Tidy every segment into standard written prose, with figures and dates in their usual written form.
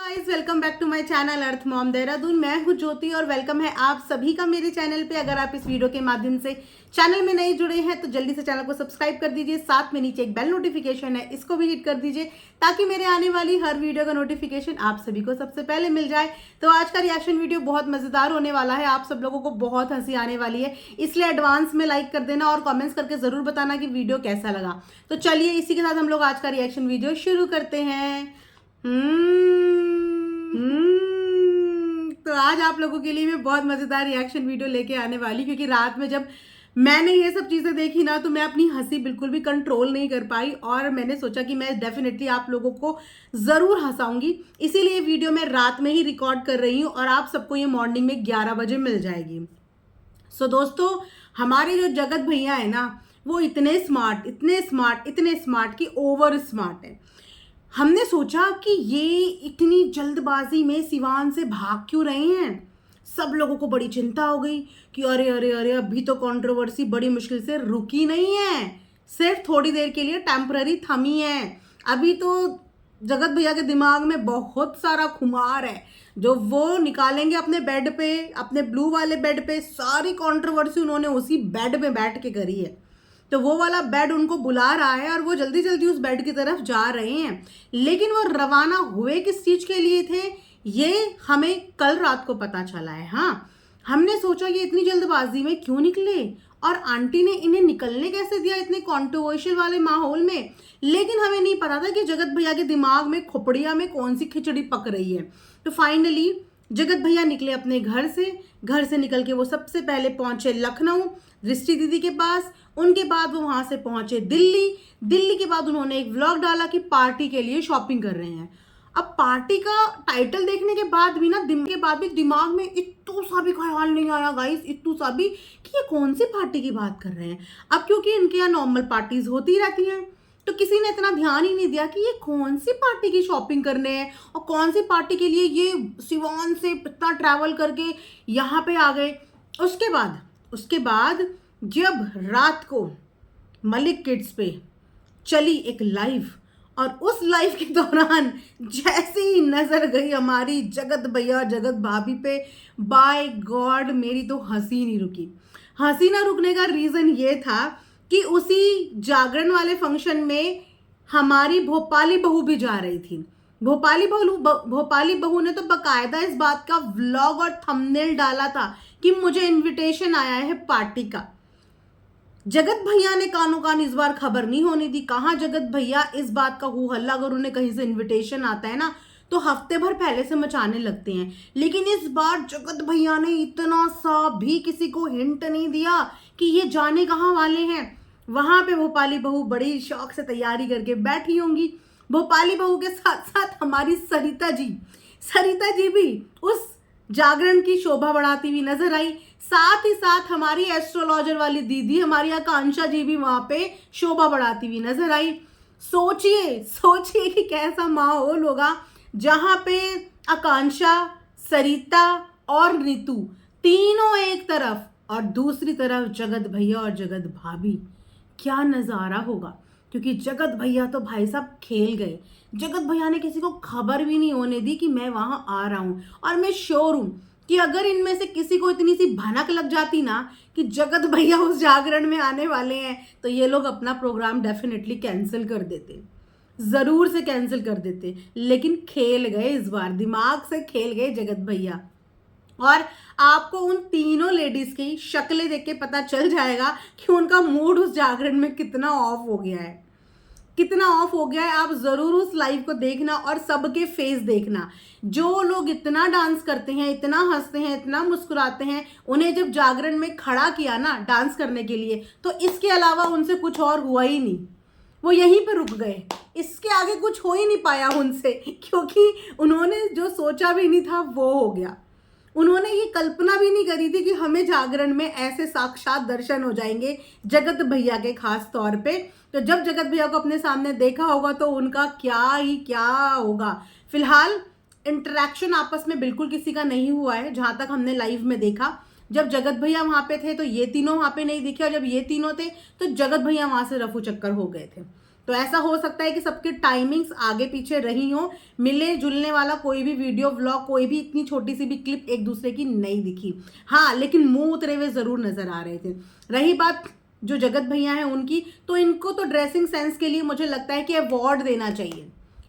Guys, welcome back to my channel earth mom Dehradun. मैं हूं ज्योति और वेलकम है आप सभी का मेरे चैनल पे। अगर आप इस वीडियो के माध्यम से चैनल में नए जुड़े हैं तो जल्दी से चैनल को सब्सक्राइब कर दीजिए। साथ में नीचे एक बेल नोटिफिकेशन है, इसको भी हिट कर दीजिए ताकि मेरे आने वाली हर वीडियो का नोटिफिकेशन आप सभी को सबसे पहले मिल जाए। तो आज का रिएक्शन वीडियो बहुत मजेदार होने वाला है, आप सब लोगों को बहुत हंसी आने वाली है, इसलिए एडवांस में लाइक कर देना और कॉमेंट्स करके जरूर बताना कि वीडियो कैसा लगा। तो चलिए इसी के साथ हम लोग आज का रिएक्शन वीडियो शुरू करते हैं। तो आज आप लोगों के लिए मैं बहुत मजेदार रिएक्शन वीडियो लेके आने वाली, क्योंकि रात में जब मैंने ये सब चीजें देखी ना तो मैं अपनी हंसी बिल्कुल भी कंट्रोल नहीं कर पाई और मैंने सोचा कि मैं डेफिनेटली आप लोगों को जरूर हंसाऊंगी। इसीलिए वीडियो मैं रात में ही रिकॉर्ड कर रही हूँ और आप सबको ये मॉर्निंग में 11 बजे मिल जाएगी। सो दोस्तों, हमारे जो जगत भैया है ना, वो इतने स्मार्ट इतने स्मार्ट कि ओवर स्मार्ट है। हमने सोचा कि ये इतनी जल्दबाजी में सिवान से भाग क्यों रहे हैं। सब लोगों को बड़ी चिंता हो गई कि अरे अरे अरे अभी तो कंट्रोवर्सी बड़ी मुश्किल से रुकी नहीं है, सिर्फ थोड़ी देर के लिए टेम्पररी थमी है। अभी तो जगत भैया के दिमाग में बहुत सारा खुमार है जो वो निकालेंगे अपने बेड पे, अपने ब्लू वाले बेड पे। सारी कंट्रोवर्सी उन्होंने उसी बेड में बैठ के करी है, तो वो वाला बेड उनको बुला रहा है और वो जल्दी जल्दी उस बेड की तरफ जा रहे हैं। लेकिन वो रवाना हुए किस चीज के लिए थे ये हमें कल रात को पता चला है। हाँ, हमने सोचा ये इतनी जल्दबाजी में क्यों निकले और आंटी ने इन्हें निकलने कैसे दिया इतने कंट्रोवर्शियल वाले माहौल में। लेकिन हमें नहीं पता था कि जगत भैया के दिमाग में खोपड़िया में कौन सी खिचड़ी पक रही है। तो फाइनली जगत भैया निकले अपने घर से निकल के वो सबसे पहले पहुंचे लखनऊ दृष्टि दीदी के पास। उनके बाद वो वहां से पहुंचे दिल्ली के बाद उन्होंने एक व्लॉग डाला कि पार्टी के लिए शॉपिंग कर रहे हैं। अब पार्टी का टाइटल देखने के बाद भी दिमाग में इतना सा भी ख्याल नहीं आया गाइस, इतना सा भी कि ये कौन सी पार्टी की बात कर रहे हैं। अब क्योंकि इनके यहाँ नॉर्मल पार्टीज होती रहती हैं तो किसी ने इतना ध्यान ही नहीं दिया कि ये कौन सी पार्टी की शॉपिंग करने हैं और कौन सी पार्टी के लिए ये सिवान से इतना ट्रैवल करके यहाँ पे आ गए। उसके बाद जब रात को मलिक किड्स पे चली एक लाइव और उस लाइव के दौरान जैसे ही नजर गई हमारी जगत भैया जगत भाभी पे, बाय गॉड मेरी तो हंसी नहीं रुकी। हंसी ना रुकने का रीजन ये था कि उसी जागरण वाले फंक्शन में हमारी भोपाली बहू भी जा रही थी। भोपाली बहू ने तो बकायदा इस बात का व्लॉग और थंबनेल डाला था कि मुझे इनविटेशन आया है पार्टी का। जगत भैया ने कानों कान इस बार खबर नहीं होने दी। कहाँ जगत भैया इस बात का हू हल्ला, अगर उन्हें कहीं से इनविटेशन आता है ना तो हफ्ते भर पहले से मचाने लगते हैं। लेकिन इस बार जगत भैया ने इतना सा भी किसी को हिंट नहीं दिया कि ये जाने कहाँ वाले हैं। वहां पे भोपाली बहू बड़ी शौक से तैयारी करके बैठी होंगी। भोपाली बहू के साथ साथ हमारी सरिता जी भी उस जागरण की शोभा बढ़ाती हुई नजर आई। साथ ही साथ हमारी एस्ट्रोलॉजर वाली दीदी हमारी आकांक्षा जी भी वहां पे शोभा बढ़ाती हुई नजर आई। सोचिए कि कैसा माहौल होगा जहां पे आकांक्षा, सरिता और ऋतु तीनों एक तरफ और दूसरी तरफ जगत भैया और जगत भाभी। क्या नजारा होगा, क्योंकि जगत भैया तो भाई साहब खेल गए। जगत भैया ने किसी को खबर भी नहीं होने दी कि मैं वहां आ रहा हूं। और मैं श्योर हूं कि अगर इनमें से किसी को इतनी सी भनक लग जाती ना कि जगत भैया उस जागरण में आने वाले हैं तो ये लोग अपना प्रोग्राम डेफिनेटली कैंसिल कर देते, जरूर से कैंसिल कर देते। लेकिन खेल गए, इस बार दिमाग से खेल गए जगत भैया। और आपको उन तीनों लेडीज की शक्लें देख के पता चल जाएगा कि उनका मूड उस जागरण में कितना ऑफ हो गया है। आप जरूर उस लाइव को देखना और सबके फेस देखना। जो लोग इतना डांस करते हैं, इतना हंसते हैं, इतना मुस्कुराते हैं, उन्हें जब जागरण में खड़ा किया ना डांस करने के लिए तो इसके अलावा उनसे कुछ और हुआ ही नहीं। वो यहीं पर रुक गए, इसके आगे कुछ हो ही नहीं पाया उनसे, क्योंकि उन्होंने जो सोचा भी नहीं था वो हो गया। उन्होंने ये कल्पना भी नहीं करी थी कि हमें जागरण में ऐसे साक्षात दर्शन हो जाएंगे जगत भैया के खास तौर पे। तो जब जगत भैया को अपने सामने देखा होगा तो उनका क्या होगा। फिलहाल इंटरेक्शन आपस में बिल्कुल किसी का नहीं हुआ है जहां तक हमने लाइव में देखा। जब जगत भैया वहां पे थे तो ये तीनों वहां पे नहीं दिखे और जब ये तीनों थे तो जगत भैया वहां से रफू चक्कर हो गए थे। तो ऐसा हो सकता है कि सबके टाइमिंग्स आगे पीछे रही हो, मिलने जुलने वाला कोई भी वीडियो व्लॉग, कोई भी इतनी छोटी सी भी क्लिप एक दूसरे की नहीं दिखी। हाँ, लेकिन मुंह उतरे हुए जरूर नजर आ रहे थे। रही बात जो जगत भैया हैं उनकी, तो इनको तो ड्रेसिंग सेंस के लिए मुझे लगता है कि अवार्ड देना चाहिए।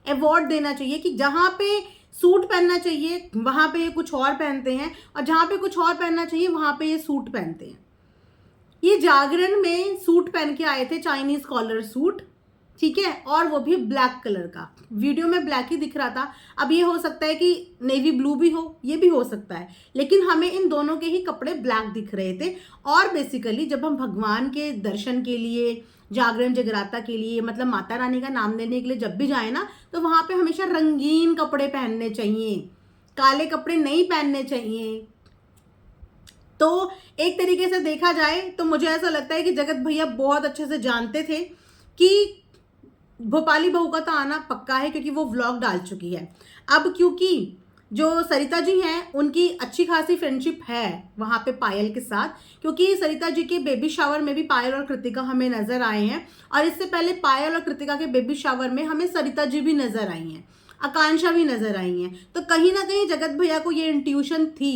अवार्ड देना चाहिए कि जहाँ पे सूट पहनना चाहिए वहां पे ये कुछ और पहनते हैं, और जहाँ पे कुछ और पहनना चाहिए वहां पे ये सूट पहनते हैं। ये जागरण में सूट पहन के आए थे, चाइनीज कॉलर सूट, ठीक है, और वो भी ब्लैक कलर का। वीडियो में ब्लैक ही दिख रहा था, अब ये हो सकता है कि नेवी ब्लू भी हो, ये भी हो सकता है, लेकिन हमें इन दोनों के ही कपड़े ब्लैक दिख रहे थे। और बेसिकली जब हम भगवान के दर्शन के लिए, जागरण जगराता के लिए, मतलब माता रानी का नाम लेने के लिए जब भी जाए ना, तो वहां पे हमेशा रंगीन कपड़े पहनने चाहिए, काले कपड़े नहीं पहनने चाहिए। तो एक तरीके से देखा जाए तो मुझे ऐसा लगता है कि जगत भैया बहुत अच्छे से जानते थे कि भोपाली बहू का तो आना पक्का है, क्योंकि वो व्लॉग डाल चुकी है। अब क्योंकि जो सरिता जी हैं उनकी अच्छी खासी फ्रेंडशिप है वहाँ पे पायल के साथ, क्योंकि सरिता जी के बेबी शावर में भी पायल और कृतिका हमें नजर आए हैं, और इससे पहले पायल और कृतिका के बेबी शावर में हमें सरिता जी भी नजर आई हैं, आकांक्षा भी नजर आई हैं। तो कहीं ना कहीं जगत भैया को ये इंट्यूशन थी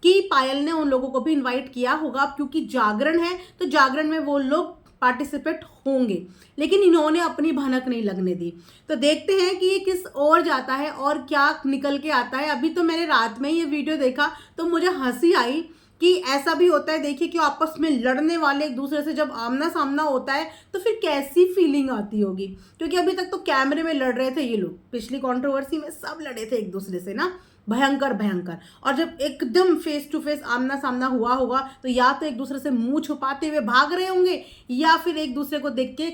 कि पायल ने उन लोगों को भी इन्वाइट किया होगा, क्योंकि जागरण है तो जागरण में वो लोग पार्टिसिपेट होंगे, लेकिन इन्होंने अपनी भनक नहीं लगने दी। तो देखते हैं कि ये किस ओर जाता है और क्या निकल के आता है। अभी तो मैंने रात में ये वीडियो देखा तो मुझे हंसी आई कि ऐसा भी होता है, देखिए कि आपस में लड़ने वाले एक दूसरे से जब आमना सामना होता है तो फिर कैसी फीलिंग आती होगी, क्योंकि अभी तक तो कैमरे में लड़ रहे थे ये लोग, पिछली कंट्रोवर्सी में सब लड़े थे एक दूसरे से ना, भयंकर भयंकर। और जब एकदम फेस टू फेस आमना सामना हुआ होगा तो या तो एक दूसरे से मुंह छुपाते हुए भाग रहे होंगे, या फिर एक दूसरे को देख के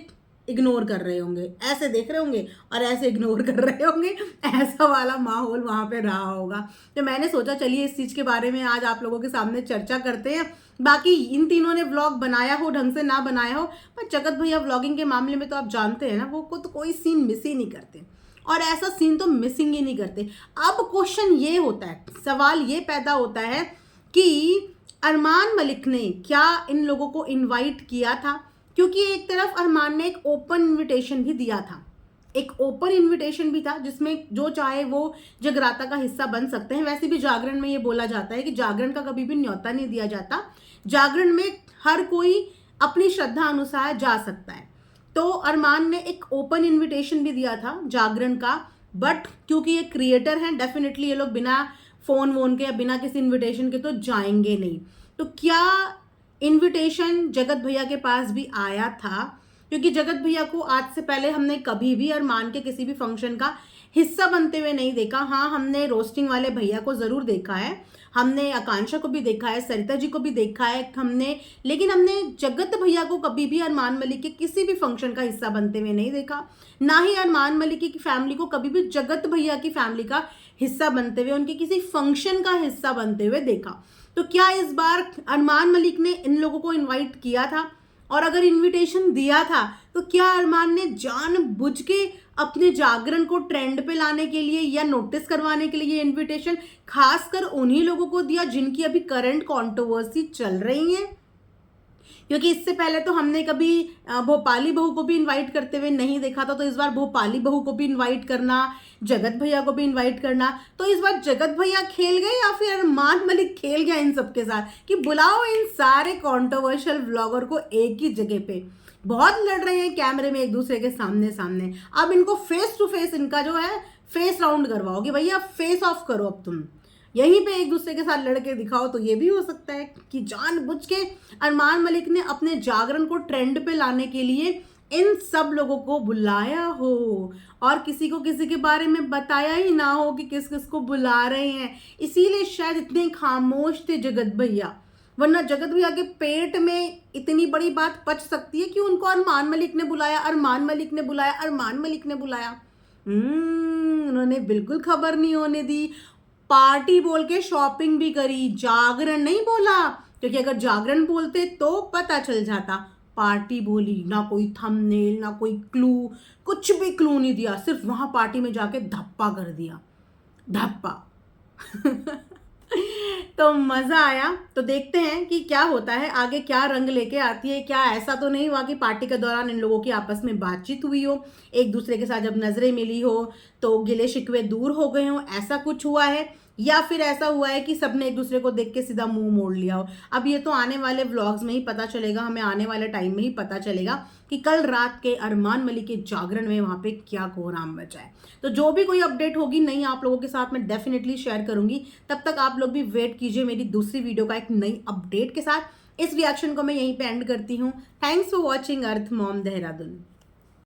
इग्नोर कर रहे होंगे, ऐसे देख रहे होंगे और ऐसे इग्नोर कर रहे होंगे, ऐसा वाला माहौल वहां पे रहा होगा। तो मैंने सोचा चलिए इस चीज के बारे में आज आप लोगों के सामने चर्चा करते हैं। बाकी इन तीनों ने व्लॉग बनाया हो ढंग से ना बनाया हो, पर जगत भैया व्लॉगिंग के मामले में तो आप जानते हैं ना, वो को तो कोई सीन मिस ही नहीं करते, और ऐसा सीन तो मिसिंग ही नहीं करते। अब क्वेश्चन ये होता है, सवाल ये पैदा होता है कि अरमान मलिक ने क्या इन लोगों को इनवाइट किया था, क्योंकि एक तरफ अरमान ने एक ओपन इनविटेशन भी दिया था, एक ओपन इनविटेशन भी था जिसमें जो चाहे वो जगराता का हिस्सा बन सकते हैं। वैसे भी जागरण में ये बोला जाता है कि जागरण का कभी भी न्योता नहीं दिया जाता, जागरण में हर कोई अपनी श्रद्धा अनुसार जा सकता है। तो अरमान ने एक ओपन इनविटेशन भी दिया था जागरण का, बट क्योंकि ये क्रिएटर हैं डेफिनेटली ये लोग बिना फोन वोन के या बिना किसी इनविटेशन के तो जाएंगे नहीं। तो क्या इनविटेशन जगत भैया के पास भी आया था, क्योंकि जगत भैया को आज से पहले हमने कभी भी अरमान के किसी भी फंक्शन का हिस्सा बनते हुए नहीं देखा। हाँ, हमने रोस्टिंग वाले भैया को जरूर देखा है, हमने आकांक्षा को भी देखा है, सरिता जी को भी देखा है हमने, लेकिन हमने जगत भैया को कभी भी अरमान मलिक के किसी भी फंक्शन का हिस्सा बनते हुए नहीं देखा। ना ही अरमान मलिक की फैमिली को कभी भी जगत भैया की फैमिली का हिस्सा बनते हुए, उनके किसी फंक्शन का हिस्सा बनते हुए देखा। तो क्या इस बार अरमान मलिक ने इन लोगों को इन्वाइट किया था, और अगर इनविटेशन दिया था तो क्या अरमान ने जानबूझ के अपने जागरण को ट्रेंड पे लाने के लिए या नोटिस करवाने के लिए ये इनविटेशन खासकर उन्हीं लोगों को दिया जिनकी अभी करंट कंट्रोवर्सी चल रही है? क्योंकि इससे पहले तो हमने कभी भोपाली बहू को भी इनवाइट करते हुए नहीं देखा था, तो इस बार भोपाली बहू को भी इनवाइट करना, जगत भैया को भी इनवाइट करना, तो इस बार जगत भैया खेल गए या फिर अरमान मलिक खेल गया इन सबके साथ कि बुलाओ इन सारे कंट्रोवर्शियल व्लॉगर को एक ही जगह पे। बहुत लड़ रहे हैं कैमरे में एक दूसरे के सामने सामने, अब इनको फेस टू फेस इनका जो है फेस राउंड करवाओ कि भैया फेस ऑफ करो, अब तुम यहीं पे एक दूसरे के साथ लड़के दिखाओ। तो ये भी हो सकता है कि जानबूझ के अरमान मलिक ने अपने जागरण को ट्रेंड पे लाने के लिए इन सब लोगों को बुलाया हो, और किसी को किसी के बारे में बताया ही ना हो कि किस किस को बुला रहे हैं, इसीलिए शायद इतने खामोश थे जगत भैया। वरना जगत भैया के पेट में इतनी बड़ी बात पच सकती है कि उनको अरमान मलिक ने बुलाया, अरमान मलिक ने बुलाया, अरमान मलिक ने बुलाया। उन्होंने बिल्कुल खबर नहीं होने दी, पार्टी बोल के शॉपिंग भी करी, जागरण नहीं बोला, क्योंकि अगर जागरण बोलते तो पता चल जाता, पार्टी बोली, ना कोई थंबनेल ना कोई क्लू, कुछ भी क्लू नहीं दिया, सिर्फ वहां पार्टी में जाके धप्पा कर दिया, धप्पा। तो मजा आया। तो देखते हैं कि क्या होता है आगे, क्या रंग लेके आती है। क्या ऐसा तो नहीं हुआ कि पार्टी के दौरान इन लोगों की आपस में बातचीत हुई हो, एक दूसरे के साथ जब नजरें मिली हो तो गिले शिकवे दूर हो गए हो, ऐसा कुछ हुआ है? या फिर ऐसा हुआ है कि सबने एक दूसरे को देख के सीधा मुंह मोड़ लिया हो? अब ये तो आने वाले व्लॉग्स में ही पता चलेगा, हमें आने वाले टाइम में ही पता चलेगा कि कल रात के अरमान मलिक के जागरण में वहां पे क्या कोहराम मचा है। तो जो भी कोई अपडेट होगी नई आप लोगों के साथ मैं डेफिनेटली शेयर करूंगी। तब तक आप लोग भी वेट कीजिए मेरी दूसरी वीडियो का एक नई अपडेट के साथ। इस रिएक्शन को मैं यहीं पे एंड करती हूँ। Thanks for watching earth mom Dehradun.